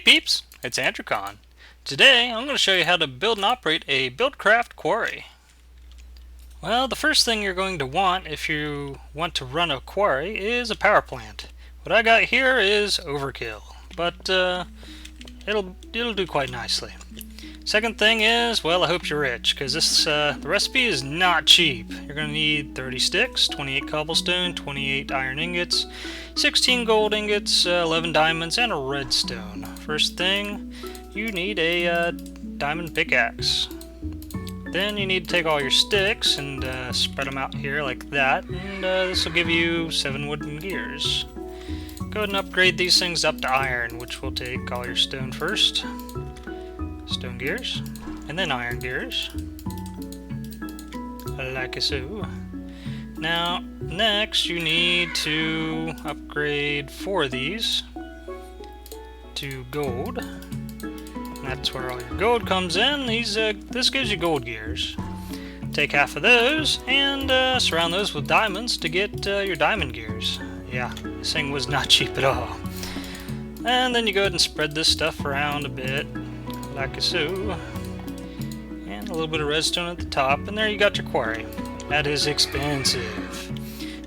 peeps, it's Andrakon. Today I'm going to show you how to build and operate a Buildcraft Quarry. Well, the first thing you're going to want if you want to run a quarry is a power plant. What I got here is overkill, but it'll do quite nicely. Second thing is, well, I hope you're rich, because the recipe is not cheap. You're going to need 30 sticks, 28 cobblestone, 28 iron ingots, 16 gold ingots, 11 diamonds, and a redstone. First thing, you need a diamond pickaxe. Then you need to take all your sticks and spread them out here like that, and this will give you 7 wooden gears. Go ahead and upgrade these things up to iron, which will take all your stone first. Stone gears, and then iron gears, like so. Now, next you need to upgrade 4 of these to gold. And that's where all your gold comes in. This gives you gold gears. Take half of those and surround those with diamonds to get your diamond gears. Yeah, this thing was not cheap at all. And then you go ahead and spread this stuff around a bit, like so, and a little bit of redstone at the top, and there you got your quarry. That is expensive.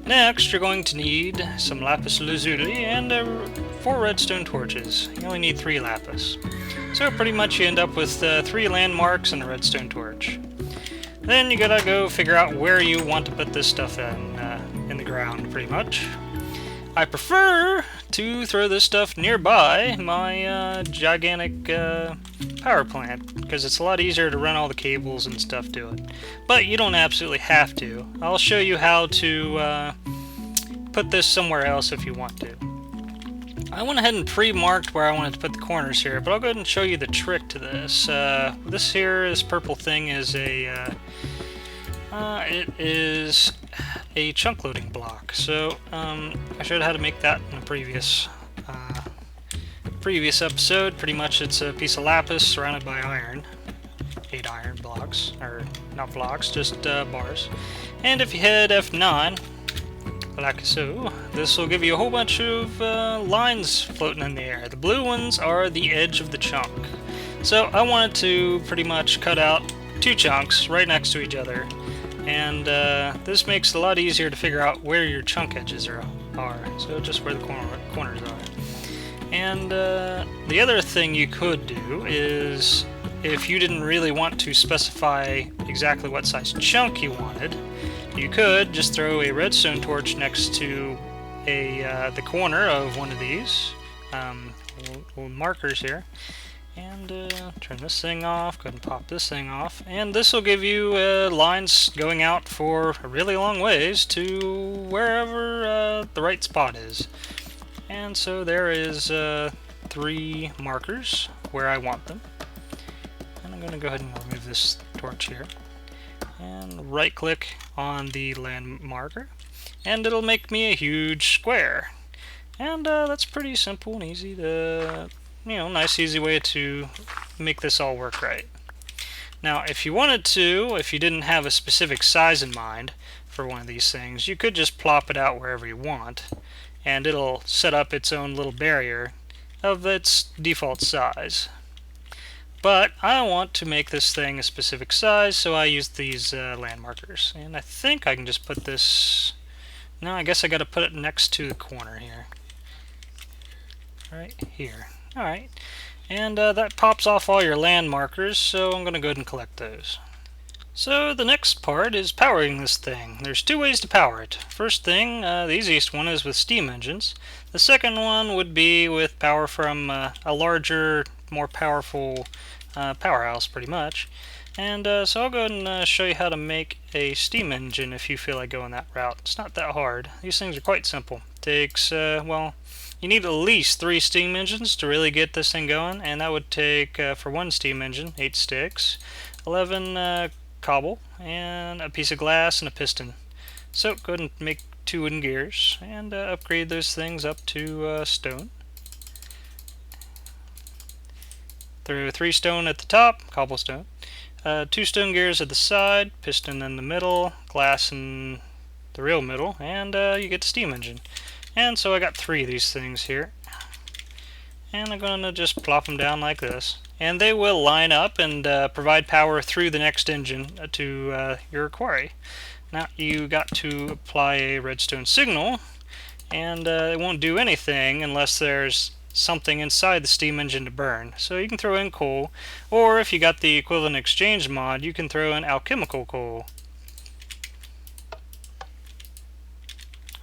Next, you're going to need some lapis lazuli and 4 redstone torches. You only need 3 lapis. So pretty much you end up with 3 landmarks and a redstone torch. Then you gotta go figure out where you want to put this stuff in the ground, pretty much. I prefer to throw this stuff nearby my gigantic power plant, because it's a lot easier to run all the cables and stuff to it. But you don't absolutely have to. I'll show you how to put this somewhere else if you want to. I went ahead and pre-marked where I wanted to put the corners here, but I'll go ahead and show you the trick to this. This purple thing is it is a chunk loading block. So I showed how to make that in a previous episode. Pretty much it's a piece of lapis surrounded by iron. 8 iron blocks, or not blocks, just bars. And if you hit F9, like so, this will give you a whole bunch of lines floating in the air. The blue ones are the edge of the chunk. So I wanted to pretty much cut out 2 chunks right next to each other. And this makes it a lot easier to figure out where your chunk edges are. So just where the corners are. And the other thing you could do is, if you didn't really want to specify exactly what size chunk you wanted, you could just throw a redstone torch next to the corner of one of these little markers here. And turn this thing off, go ahead and pop this thing off, and this will give you lines going out for a really long ways to wherever the right spot is. And so there is 3 markers where I want them. And I'm going to go ahead and remove this torch here. And right click on the land marker, and it'll make me a huge square. And that's pretty simple and easy to... nice easy way to make this all work right. Now, if you wanted to, if you didn't have a specific size in mind for one of these things, you could just plop it out wherever you want, and it'll set up its own little barrier of its default size. But I want to make this thing a specific size, so I use these land markers. And I think I can just put this... No, I guess I got to put it next to the corner here. Right here. Alright, and that pops off all your land markers, so I'm going to go ahead and collect those. So the next part is powering this thing. There's 2 ways to power it. First thing, the easiest one is with steam engines. The second one would be with power from a larger, more powerful powerhouse, pretty much. And so I'll go ahead and show you how to make a steam engine if you feel like going that route. It's not that hard. These things are quite simple. It takes, well... You need at least 3 steam engines to really get this thing going, and that would take, for 1 steam engine, 8 sticks, 11 cobble, and a piece of glass and a piston. So go ahead and make 2 wooden gears, and upgrade those things up to stone. Throw 3 stone at the top, cobblestone, 2 stone gears at the side, piston in the middle, glass in the real middle, and you get the steam engine. And so I got 3 of these things here. And I'm going to just plop them down like this. And they will line up and provide power through the next engine to your quarry. Now you got to apply a redstone signal, and it won't do anything unless there's something inside the steam engine to burn. So you can throw in coal, or if you got the equivalent exchange mod, you can throw in alchemical coal.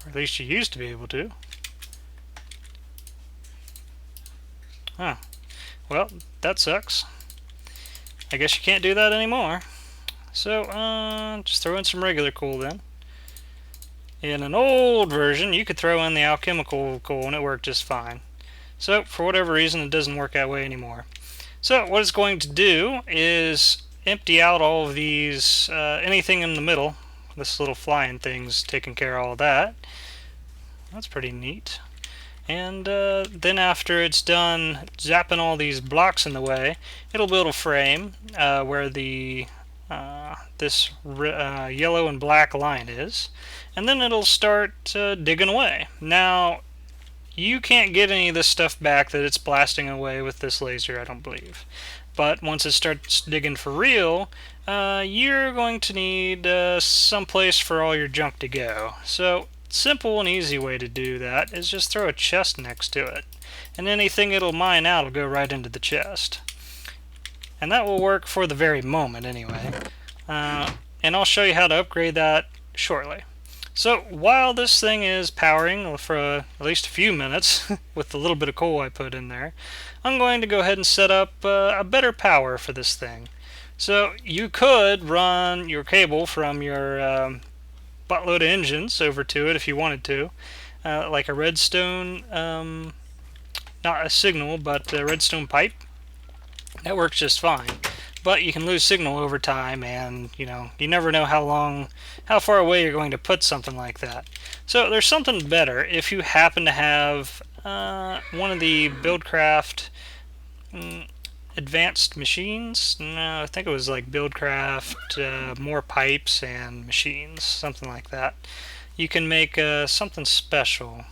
Or at least you used to be able to. Huh. Well, that sucks. I guess you can't do that anymore. So, just throw in some regular coal then. In an old version, you could throw in the alchemical coal and it worked just fine. So, for whatever reason, it doesn't work that way anymore. So, what it's going to do is empty out all of these, anything in the middle. This little flying thing's taking care of all that. That's pretty neat. And then after it's done zapping all these blocks in the way, it'll build a frame where the this yellow and black line is, and then it'll start digging away. Now, you can't get any of this stuff back that it's blasting away with this laser, I don't believe. But once it starts digging for real, you're going to need some place for all your junk to go. So, simple and easy way to do that is just throw a chest next to it, and anything it'll mine out will go right into the chest. And that will work for the very moment anyway. And I'll show you how to upgrade that shortly. So while this thing is powering for at least a few minutes with the little bit of coal I put in there, I'm going to go ahead and set up a better power for this thing. So you could run your cable from your buttload of engines over to it if you wanted to, like a redstone, not a signal, but a redstone pipe. That works just fine. But you can lose signal over time, and you never know how far away you're going to put something like that. So there's something better if you happen to have one of the Buildcraft advanced machines. No, I think it was like Buildcraft more pipes and machines, something like that. You can make something special.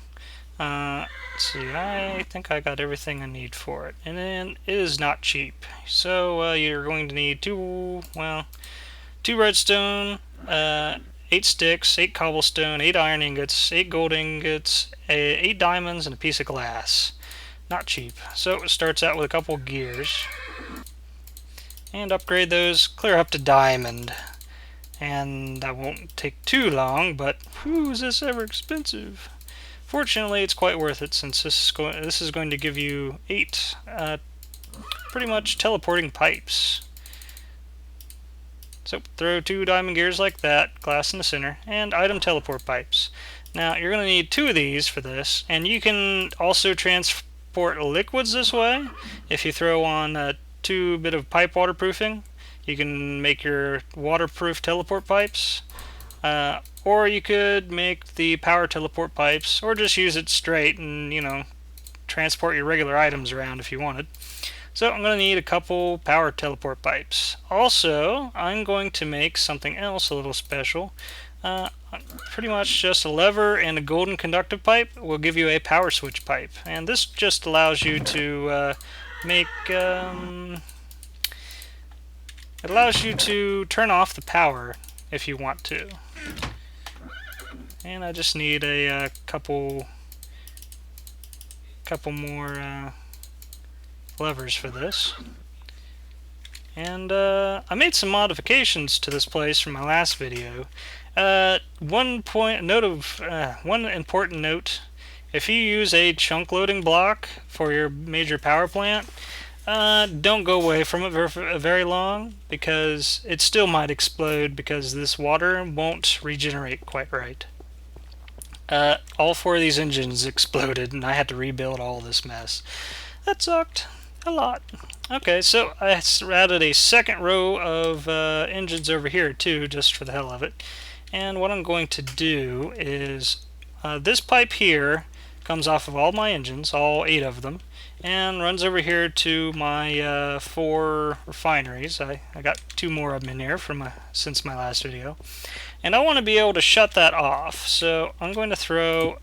Let's see, I think I got everything I need for it, and then it is not cheap. So you're going to need two redstone, 8 sticks, 8 cobblestone, 8 iron ingots, 8 gold ingots, 8 diamonds, and a piece of glass. Not cheap. So it starts out with a couple gears, and upgrade those clear up to diamond. And that won't take too long, but whew, is this ever expensive? Fortunately, it's quite worth it, since this is going to give you 8 pretty much teleporting pipes. So throw 2 diamond gears like that, glass in the center, and item teleport pipes. Now you're going to need 2 of these for this, and you can also transport liquids this way. If you throw on 2 bit of pipe waterproofing, you can make your waterproof teleport pipes. Or you could make the power teleport pipes, or just use it straight and, transport your regular items around if you wanted. So I'm going to need a couple power teleport pipes. Also, I'm going to make something else a little special. Pretty much just a lever and a golden conductive pipe will give you a power switch pipe. And this just allows you to make... it allows you to turn off the power if you want to. And I just need a couple more levers for this. And I made some modifications to this place from my last video. One important note: if you use a chunk loading block for your major power plant, don't go away from it very long, because it still might explode because this water won't regenerate quite right. All 4 of these engines exploded, and I had to rebuild all this mess. That sucked a lot. Okay, so I added a second row of engines over here too, just for the hell of it. And what I'm going to do is, this pipe here comes off of all my engines, all 8 of them, and runs over here to my 4 refineries. I got 2 more of them in here since my last video. And I want to be able to shut that off, so I'm going to throw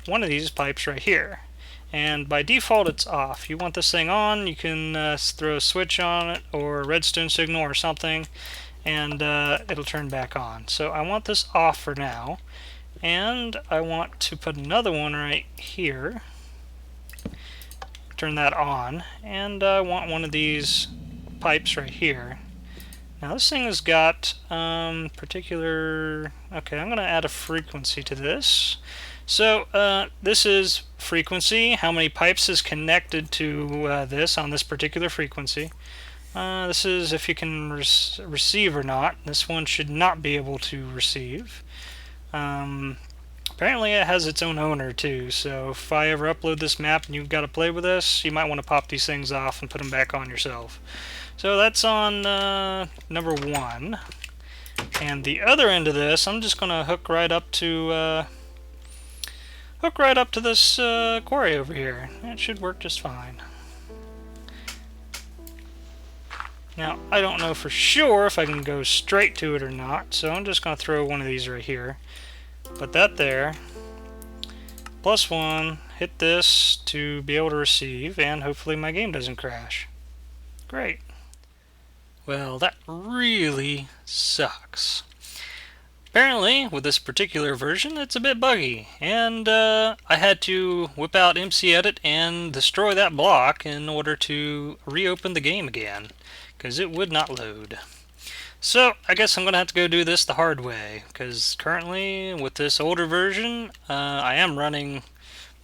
one of these pipes right here. and by default it's off. You want this thing on, you can throw a switch on it or a redstone signal or something, and it'll turn back on. So I want this off for now, and I want to put another one right here, turn that on, and I want one of these pipes right here. Now this thing has got particular... Okay, I'm going to add a frequency to this. So this is frequency, how many pipes is connected to this on this particular frequency. This is if you can receive or not. This one should not be able to receive. Apparently it has its own owner too, so if I ever upload this map and you've got to play with this, you might want to pop these things off and put them back on yourself. So that's on number 1. And the other end of this, I'm just going to hook right up to this quarry over here. It should work just fine. Now, I don't know for sure if I can go straight to it or not, so I'm just going to throw one of these right here. Put that there. +1, hit this to be able to receive, and hopefully my game doesn't crash. Great. Well, that really sucks. Apparently, with this particular version, it's a bit buggy, and I had to whip out MCEdit and destroy that block in order to reopen the game again, because it would not load. So, I guess I'm going to have to go do this the hard way, because currently, with this older version, I am running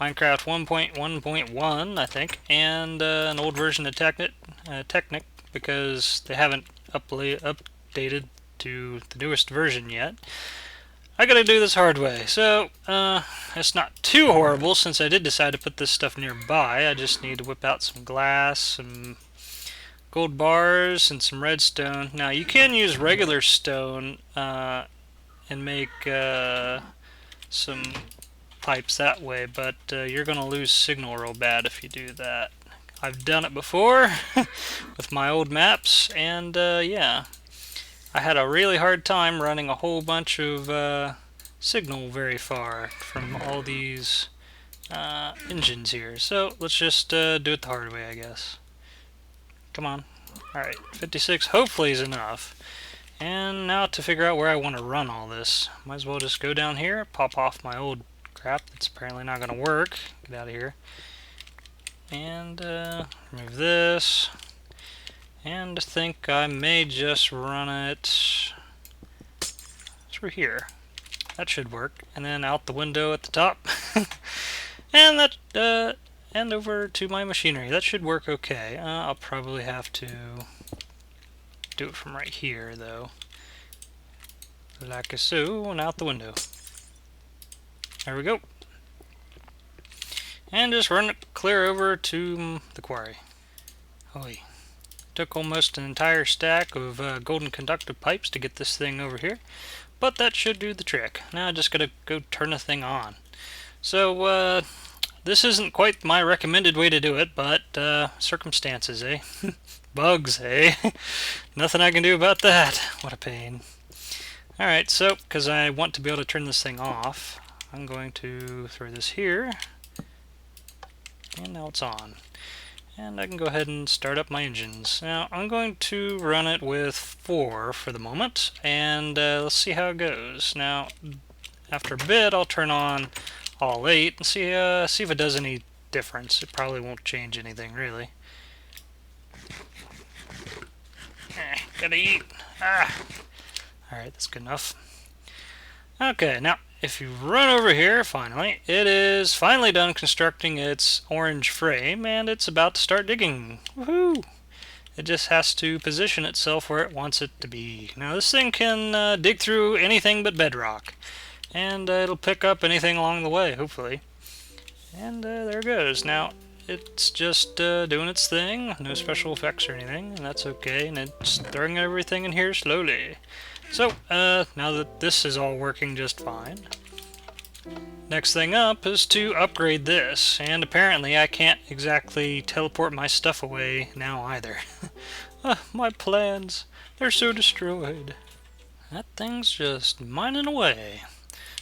Minecraft 1.1.1, I think, and an old version of Technic, because they haven't updated to the newest version yet. I gotta do this hard way, so it's not too horrible since I did decide to put this stuff nearby. I just need to whip out some glass, some gold bars, and some redstone. Now you can use regular stone and make some pipes that way, but you're gonna lose signal real bad if you do that. I've done it before with my old maps, and yeah, I had a really hard time running a whole bunch of signal very far from all these engines here. So let's just do it the hard way, I guess. Come on. Alright, 56 hopefully is enough. And now to figure out where I want to run all this. Might as well just go down here, pop off my old crap that's apparently not going to work. Get out of here. And remove this. And I think I may just run it through here. That should work. And then out the window at the top. And that and over to my machinery. That should work okay. I'll probably have to do it from right here though. Like so, and out the window. There we go. And just run it clear over to the quarry. Holy. Took almost an entire stack of golden conductive pipes to get this thing over here, but that should do the trick. Now I just gotta go turn the thing on. So this isn't quite my recommended way to do it, but circumstances, eh? Bugs, eh? Nothing I can do about that. What a pain. Alright, so because I want to be able to turn this thing off, I'm going to throw this here, and now it's on. And I can go ahead and start up my engines. Now, I'm going to run it with 4 for the moment, and let's see how it goes. Now, after a bit, I'll turn on all 8 and see if it does any difference. It probably won't change anything, really. Gotta eat. Alright, that's good enough. Okay, now, if you run over here, finally, it is finally done constructing its orange frame, and it's about to start digging. Woohoo! It just has to position itself where it wants it to be. Now, this thing can dig through anything but bedrock, and it'll pick up anything along the way, hopefully. And there it goes. Now, it's just doing its thing, no special effects or anything, and that's okay, and it's throwing everything in here slowly. So, now that this is all working just fine, next thing up is to upgrade this, and apparently I can't exactly teleport my stuff away now either. My plans, they're so destroyed. That thing's just mining away.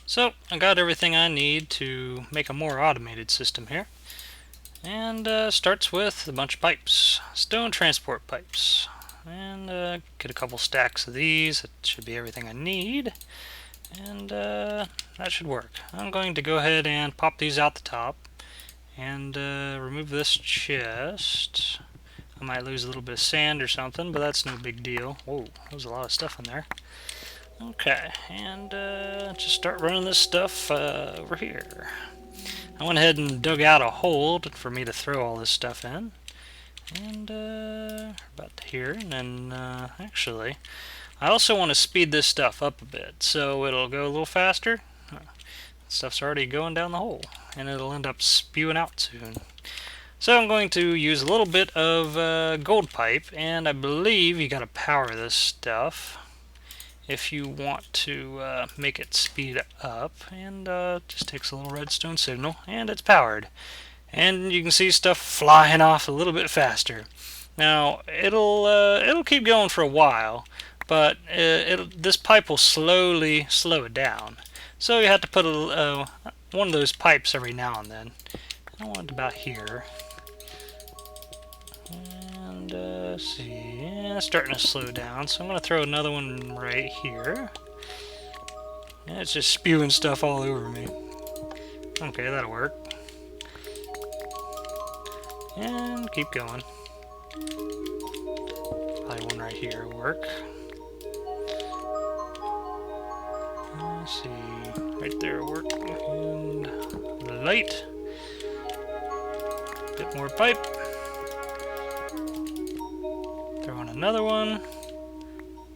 So, I got everything I need to make a more automated system here. And starts with a bunch of pipes, stone transport pipes. And get a couple stacks of these. That should be everything I need. And that should work. I'm going to go ahead and pop these out the top and remove this chest. I might lose a little bit of sand or something, but that's no big deal. Whoa, there's a lot of stuff in there. Okay, and just start running this stuff over here. I went ahead and dug out a hole for me to throw all this stuff in. And about here, and then actually, I also want to speed this stuff up a bit so it'll go a little faster. Stuff's already going down the hole, and it'll end up spewing out soon. So I'm going to use a little bit of gold pipe, and I believe you gotta power this stuff if you want to make it speed up, and just takes a little redstone signal, and it's powered. And you can see stuff flying off a little bit faster. Now it'll keep going for a while, but this pipe will slowly slow it down. So you have to put one of those pipes every now and then. I want it about here. And see, yeah, it's starting to slow down, so I'm going to throw another one right here. And it's just spewing stuff all over me. Okay, that'll work. And keep going. Probably one right here will work. Let's see, right there will work. And light. Bit more pipe. Throw in another one.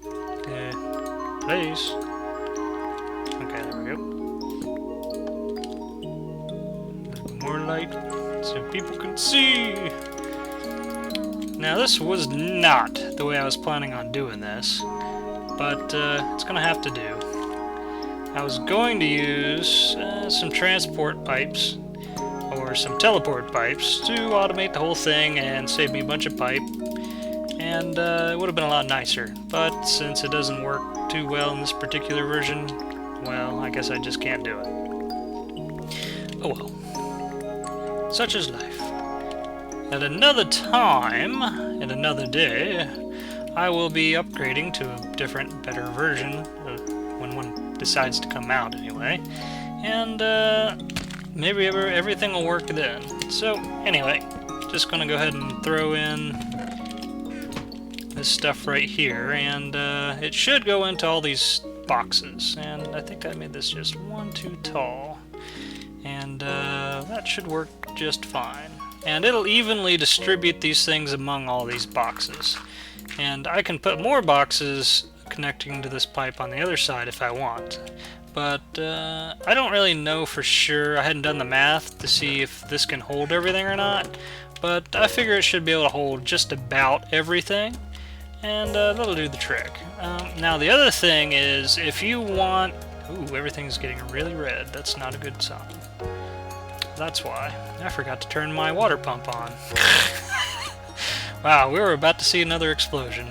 Okay, please. Okay, there we go. More light so people can see. Now this was not the way I was planning on doing this, but it's gonna have to do. I was going to use some transport pipes or some teleport pipes to automate the whole thing and save me a bunch of pipe, and it would have been a lot nicer, but since it doesn't work too well in this particular version, well, I guess I just can't do it. Oh well. Such is life. At another time, in another day, I will be upgrading to a different, better version when one decides to come out anyway, and maybe everything will work then. So anyway, just gonna go ahead and throw in this stuff right here, and it should go into all these boxes, and I think I made this just one too tall, and that should work just fine. And it'll evenly distribute these things among all these boxes. And I can put more boxes connecting to this pipe on the other side if I want. But I don't really know for sure. I hadn't done the math to see if this can hold everything or not. But I figure it should be able to hold just about everything. And that'll do the trick. Now the other thing is, if you want... Ooh, everything's getting really red. That's not a good sign. That's why. I forgot to turn my water pump on. Wow, we were about to see another explosion.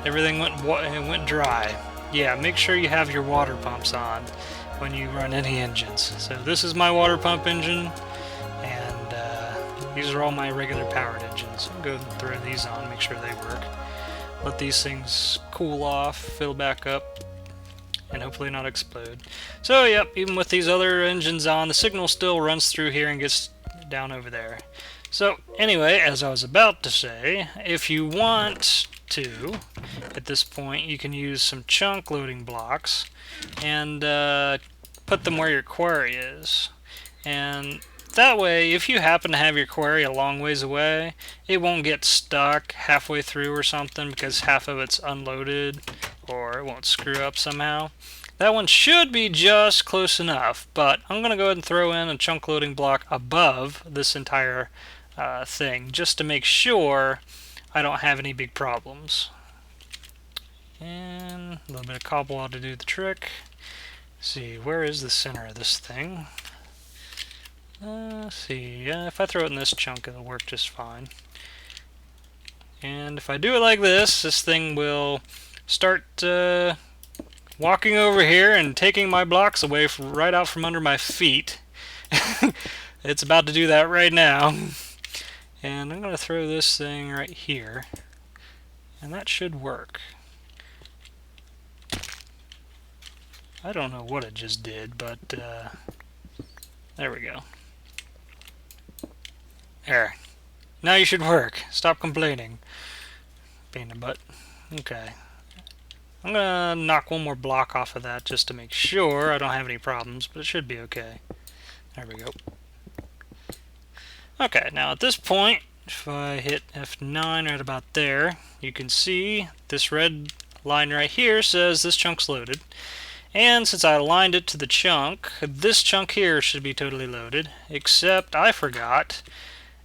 Everything went dry. Yeah, make sure you have your water pumps on when you run any engines. So this is my water pump engine, and these are all my regular powered engines. I'll go and throw these on, make sure they work. Let these things cool off, fill back up, and hopefully not explode. So yep, even with these other engines on, the signal still runs through here and gets down over there. So anyway, as I was about to say, if you want to, at this point, you can use some chunk loading blocks and put them where your quarry is. And that way, if you happen to have your quarry a long ways away, it won't get stuck halfway through or something because half of it's unloaded, or it won't screw up somehow. That one should be just close enough, but I'm going to go ahead and throw in a chunk loading block above this entire thing, just to make sure I don't have any big problems. And a little bit of cobble ought to do the trick. Let's see, where is the center of this thing? Let's see, if I throw it in this chunk, it'll work just fine. And if I do it like this, this thing will start walking over here and taking my blocks away right out from under my feet. It's about to do that right now. And I'm going to throw this thing right here, and that should work. I don't know what it just did, but there we go. There. Now you should work. Stop complaining. Pain in the butt. Okay. I'm gonna knock one more block off of that just to make sure I don't have any problems, but it should be okay. There we go. Okay, now at this point, if I hit F9 right about there, you can see this red line right here says this chunk's loaded. And since I aligned it to the chunk, this chunk here should be totally loaded, except I forgot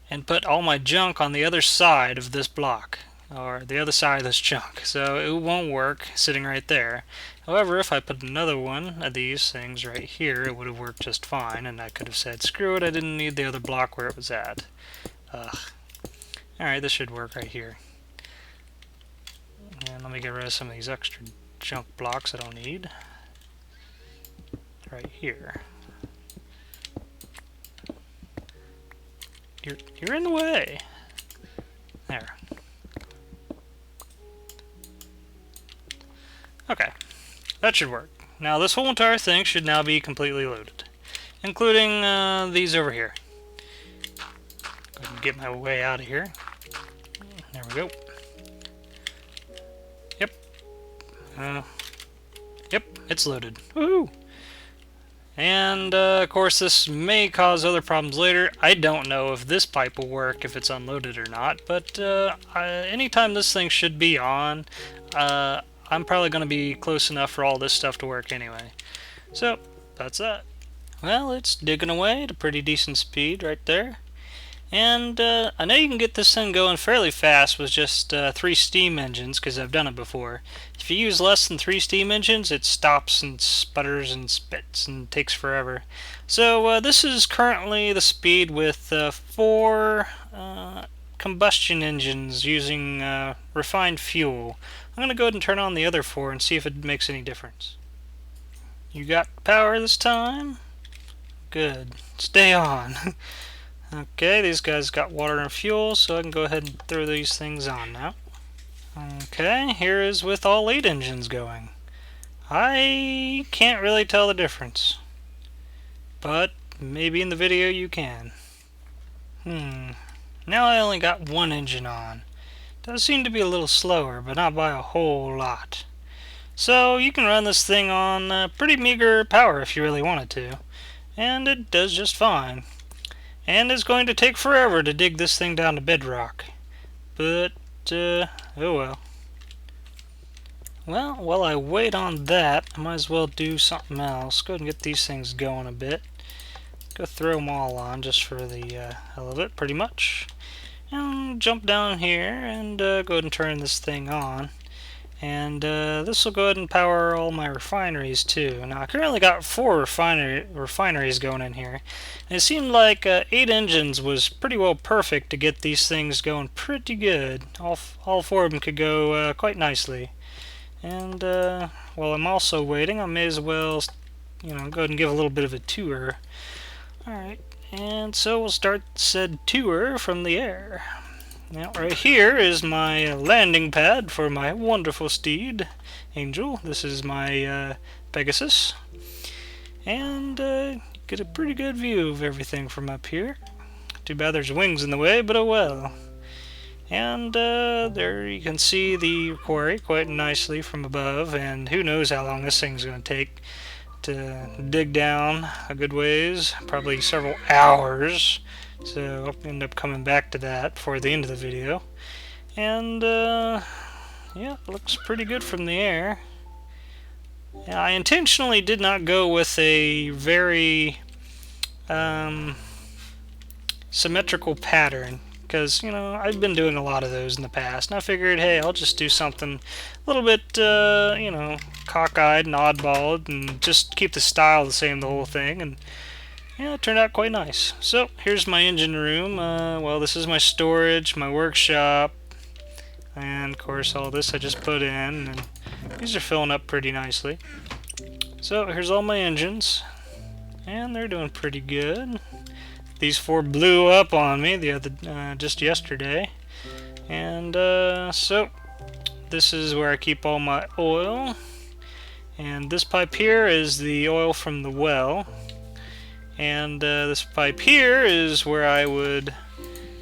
and put all my junk on the other side of this block, or the other side of this chunk, so it won't work sitting right there. However, if I put another one of these things right here, it would have worked just fine, and I could have said, screw it, I didn't need the other block where it was at. Ugh. Alright, this should work right here. And let me get rid of some of these extra junk blocks I don't need. Right here. You're in the way. There. Okay, that should work. Now this whole entire thing should now be completely loaded, including these over here. Go ahead and get my way out of here. There we go. Yep. Yep, it's loaded. Woohoo! And, of course, this may cause other problems later. I don't know if this pipe will work if it's unloaded or not, but anytime this thing should be on, I'm probably going to be close enough for all this stuff to work anyway. So, that's that. Well, it's digging away at a pretty decent speed right there. And I know you can get this thing going fairly fast with just 3 steam engines, because I've done it before. If you use less than 3 steam engines, it stops and sputters and spits and takes forever. So this is currently the speed with 4 combustion engines using refined fuel. I'm going to go ahead and turn on the other 4 and see if it makes any difference. You got power this time? Good. Stay on. Okay, these guys got water and fuel, so I can go ahead and throw these things on now. Okay, here is with all 8 engines going. I can't really tell the difference, but maybe in the video you can. Now I only got 1 engine on. Does seem to be a little slower, but not by a whole lot. So you can run this thing on pretty meager power if you really wanted to, and it does just fine. And it's going to take forever to dig this thing down to bedrock. But, oh well. Well, while I wait on that, I might as well do something else. Go ahead and get these things going a bit. Go throw them all on just for the hell of it, pretty much. And jump down here and go ahead and turn this thing on. And this will go ahead and power all my refineries too. Now I currently got 4 refineries going in here. And it seemed like 8 engines was pretty well perfect to get these things going pretty good. All 4 of them could go quite nicely. And while I'm also waiting, I may as well, go ahead and give a little bit of a tour. Alright, and so we'll start said tour from the air. Now, right here is my landing pad for my wonderful steed, Angel. This is my Pegasus. And get a pretty good view of everything from up here. Too bad there's wings in the way, but oh well. And there you can see the quarry quite nicely from above, and who knows how long this thing's going to take to dig down a good ways, probably several hours. So I'll end up coming back to that for the end of the video. And yeah, it looks pretty good from the air. Yeah, I intentionally did not go with a very symmetrical pattern, because I've been doing a lot of those in the past, and I figured, hey, I'll just do something a little bit cockeyed and oddballed, and just keep the style the same the whole thing. And yeah, it turned out quite nice. So, here's my engine room. Well, this is my storage, my workshop, and of course all this I just put in, and these are filling up pretty nicely. So, here's all my engines, and they're doing pretty good. these four blew up on me just yesterday. And so this is where I keep all my oil. And this pipe here is the oil from the well. And this pipe here is where I would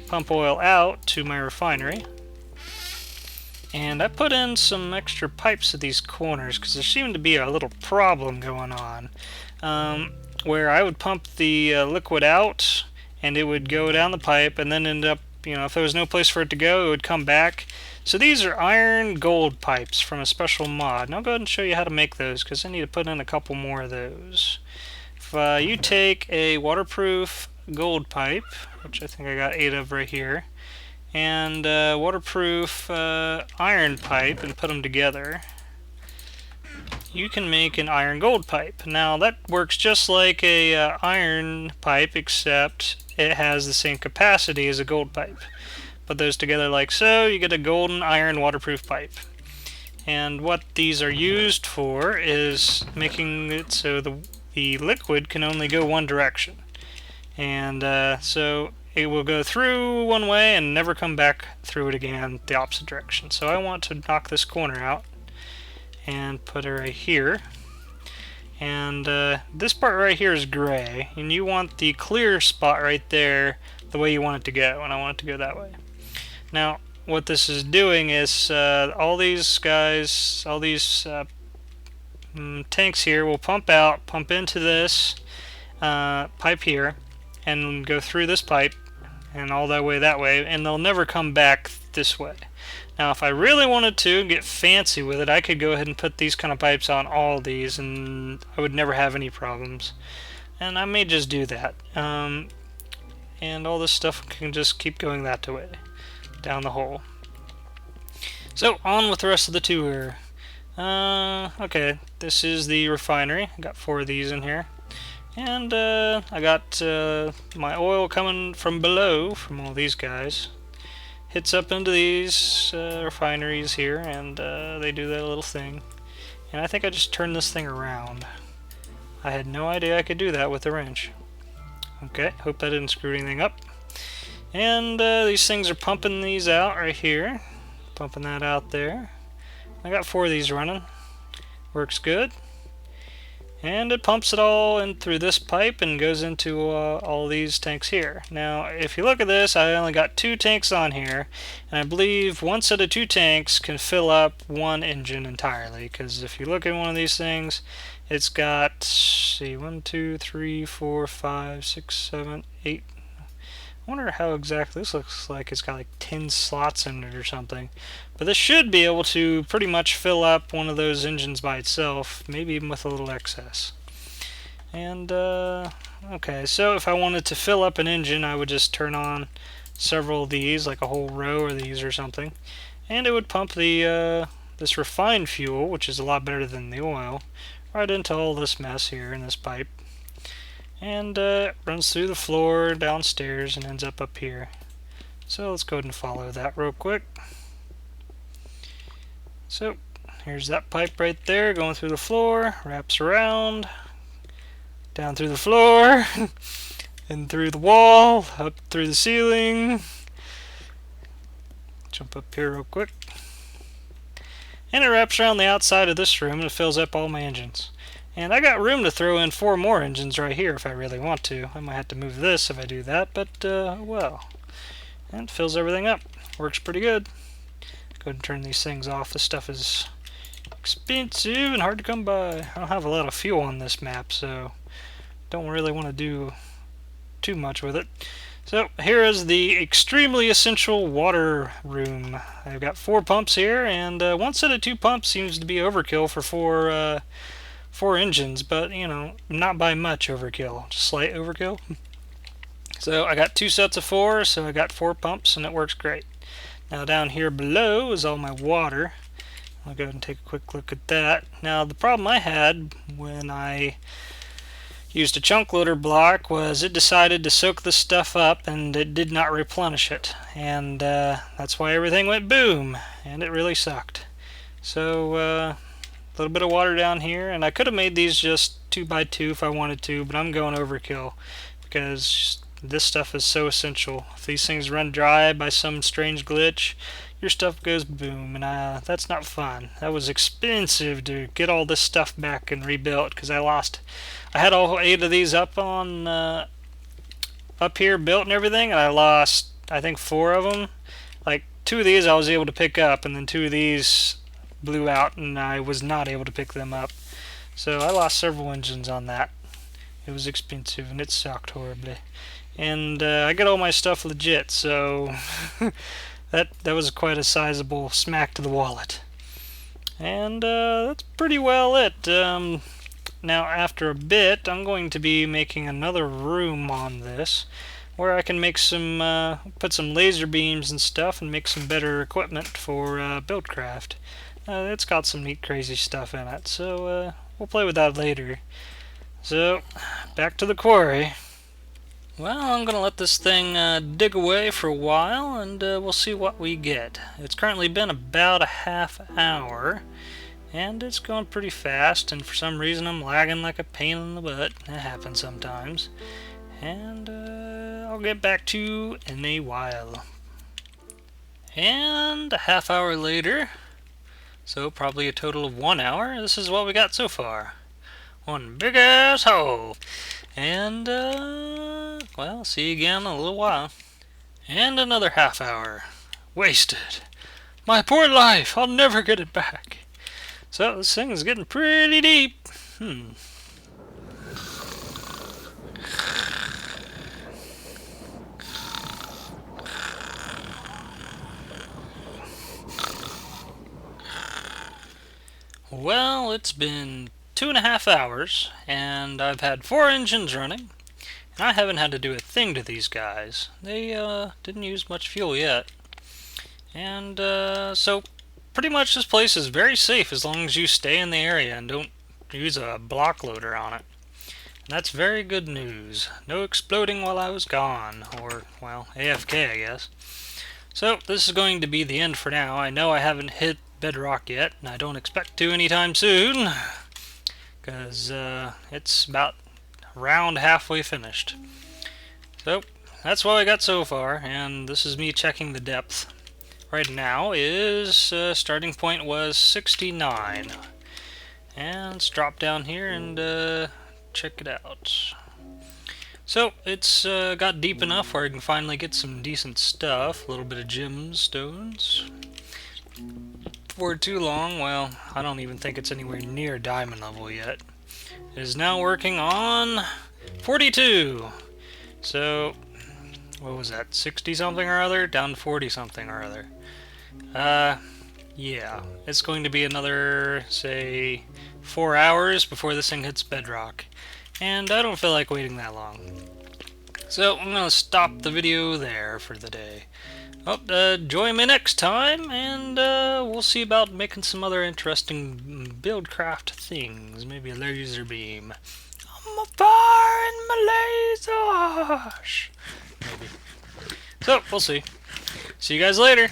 pump oil out to my refinery. And I put in some extra pipes at these corners because there seemed to be a little problem going on. Where I would pump the liquid out and it would go down the pipe and then end up, if there was no place for it to go, it would come back. So these are iron gold pipes from a special mod. And I'll go ahead and show you how to make those because I need to put in a couple more of those. If you take a waterproof gold pipe, which I think I got 8 of right here, and waterproof iron pipe and put them together, you can make an iron gold pipe. Now that works just like a iron pipe, except it has the same capacity as a gold pipe. Put those together like so, you get a golden iron waterproof pipe. And what these are used for is making it so the liquid can only go one direction. And so it will go through one way and never come back through it again the opposite direction. So I want to knock this corner out and put it right here. And this part right here is gray, and you want the clear spot right there the way you want it to go, and I want it to go that way. Now what this is doing is all these guys, all these tanks here will pump into this pipe here and go through this pipe and all that way, and they'll never come back this way. Now if I really wanted to get fancy with it, I could go ahead and put these kind of pipes on all these and I would never have any problems. And I may just do that. And all this stuff can just keep going that way, down the hole. So on with the rest of the tour. Okay, this is the refinery. I got 4 of these in here. And I got my oil coming from below, from all these guys. Hits up into these refineries here, and they do that little thing. And I think I just turned this thing around. I had no idea I could do that with a wrench. Okay, hope that didn't screw anything up. And these things are pumping these out right here. Pumping that out there. I got 4 of these running. Works good. And it pumps it all in through this pipe and goes into all these tanks here. Now if you look at this, I only got 2 tanks on here, and I believe one set of 2 tanks can fill up one engine entirely, because if you look at one of these things, it's got, let's see, 1, 2, 3, 4, 5, 6, 7, 8. I wonder how exactly this looks like. It's got like 10 slots in it or something. But this should be able to pretty much fill up one of those engines by itself, maybe even with a little excess. And okay, so if I wanted to fill up an engine, I would just turn on several of these, like a whole row of these or something, and it would pump the this refined fuel, which is a lot better than the oil, right into all this mess here in this pipe. And runs through the floor, downstairs, and ends up here. So let's go ahead and follow that real quick. So here's that pipe right there going through the floor, wraps around, down through the floor, and through the wall, up through the ceiling. Jump up here real quick. And it wraps around the outside of this room and it fills up all my engines. And I got room to throw in 4 more engines right here if I really want to. I might have to move this if I do that, but well. And it fills everything up. Works pretty good. Go ahead and turn these things off. This stuff is expensive and hard to come by. I don't have a lot of fuel on this map, so don't really want to do too much with it. So here is the extremely essential water room. I've got 4 pumps here, and one set of 2 pumps seems to be overkill for 4 engines, but you know, not by much overkill, just slight overkill. So I got 2 sets of 4, so I got 4 pumps, and it works great. Now down here below is all my water. I'll go ahead and take a quick look at that. Now the problem I had when I used a chunk loader block was it decided to soak this stuff up and it did not replenish it, and that's why everything went boom, and it really sucked. So a little bit of water down here, and I could have made these just 2 by 2 if I wanted to, but I'm going overkill because This stuff is so essential. If these things run dry by some strange glitch, your stuff goes boom, and that's not fun. That was expensive to get all this stuff back and rebuilt, because I had all 8 of these up here built and everything, and I lost, I think, 4 of them. Like 2 of these I was able to pick up, and then 2 of these blew out, and I was not able to pick them up. So I lost several engines on that. It was expensive, and it sucked horribly. And I got all my stuff legit, so that was quite a sizable smack to the wallet. And that's pretty well it. Now, after a bit, I'm going to be making another room on this, where I can make some, put some laser beams and stuff, and make some better equipment for Buildcraft. It's got some neat, crazy stuff in it, so we'll play with that later. So, back to the quarry. Well, I'm going to let this thing dig away for a while, and we'll see what we get. It's currently been about a half hour, and it's going pretty fast, and for some reason I'm lagging like a pain in the butt. That happens sometimes. And I'll get back to you in a while. And a half hour later, so probably a total of 1 hour, this is what we got so far. One big ass hole. And, well, see you again in a little while. And another half hour. Wasted. My poor life, I'll never get it back. So this thing is getting pretty deep. Well, it's been 2.5 hours, and I've had 4 engines running, and I haven't had to do a thing to these guys. They didn't use much fuel yet. And so pretty much this place is very safe as long as you stay in the area and don't use a block loader on it. And that's very good news. No exploding while I was gone, or, well, AFK, I guess. So this is going to be the end for now. I know I haven't hit bedrock yet, and I don't expect to anytime soon, because it's about around halfway finished. So that's what I got so far, and this is me checking the depth. Right now is starting point was 69, and let's drop down here and check it out. So it's got deep enough where I can finally get some decent stuff, a little bit of gemstones. For too long, well, I don't even think it's anywhere near diamond level yet. It is now working on 42. So, what was that, 60 something or other? Down to 40 something or other. Yeah, it's going to be another, say, 4 hours before this thing hits bedrock. And I don't feel like waiting that long. So, I'm going to stop the video there for the day. Well, join me next time, and we'll see about making some other interesting Buildcraft things. Maybe a laser beam. I'm a fire in my lasers! Maybe. So, we'll see. See you guys later.